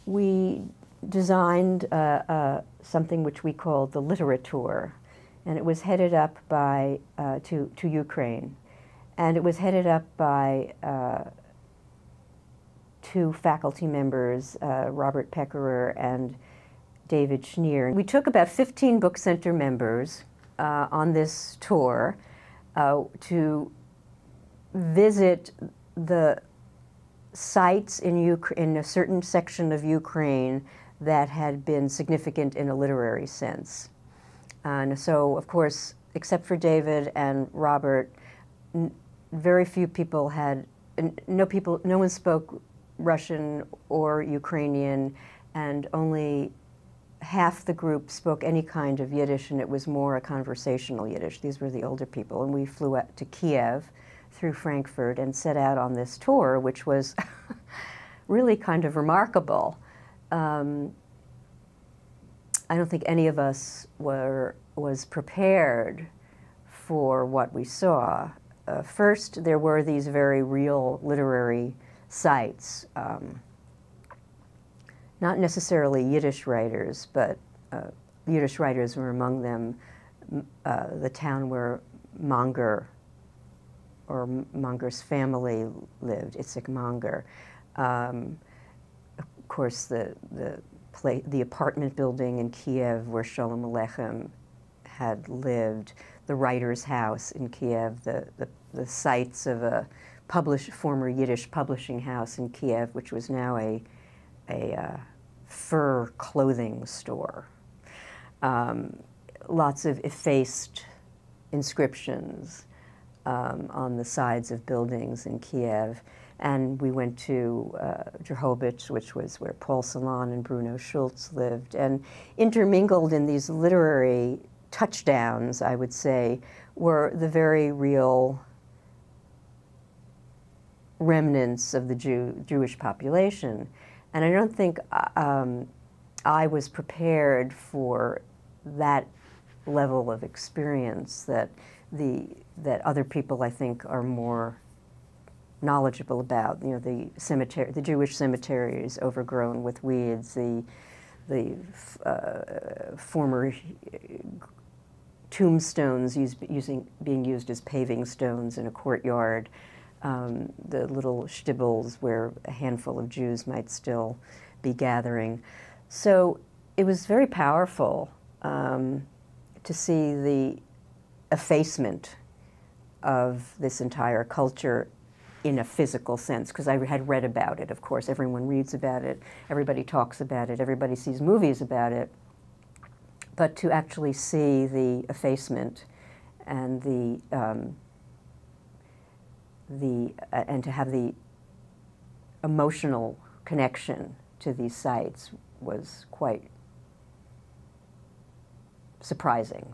we designed something which we called the Literature, and it was headed up by, to Ukraine. And it was headed up by two faculty members, Robert Peckerer and David Schneer. We took about 15 Book Center members on this tour to visit the sites in a certain section of Ukraine that had been significant in a literary sense. And so, of course, except for David and Robert, very few people had, no one spoke Russian or Ukrainian, and only half the group spoke any kind of Yiddish, and it was more a conversational Yiddish. These were the older people, and we flew out to Kiev through Frankfurt and set out on this tour, which was really kind of remarkable. I don't think any of us was prepared for what we saw. First, there were these very real literary sites, not necessarily Yiddish writers, but Yiddish writers were among them. The town where Monger, or Monger's family lived, Itzik Monger. Of course, the apartment building in Kiev where Sholem Aleichem had lived, the writer's house in Kiev, the sites of a former Yiddish publishing house in Kiev, which was now a fur clothing store. Lots of effaced inscriptions on the sides of buildings in Kiev. And we went to Drehobich, which was where Paul Celan and Bruno Schulz lived. And intermingled in these literary touchdowns, I would say, were the very real remnants of the Jewish population. And I don't think I was prepared for that level of experience that other people, I think, are more knowledgeable about. You know, the Jewish cemeteries overgrown with weeds, the former tombstones being used as paving stones in a courtyard, the little shtibbles where a handful of Jews might still be gathering. So it was very powerful to see the effacement of this entire culture in a physical sense, because I had read about it, of course. Everyone reads about it, everybody talks about it, everybody sees movies about it. But to actually see the effacement and and to have the emotional connection to these sites was quite surprising.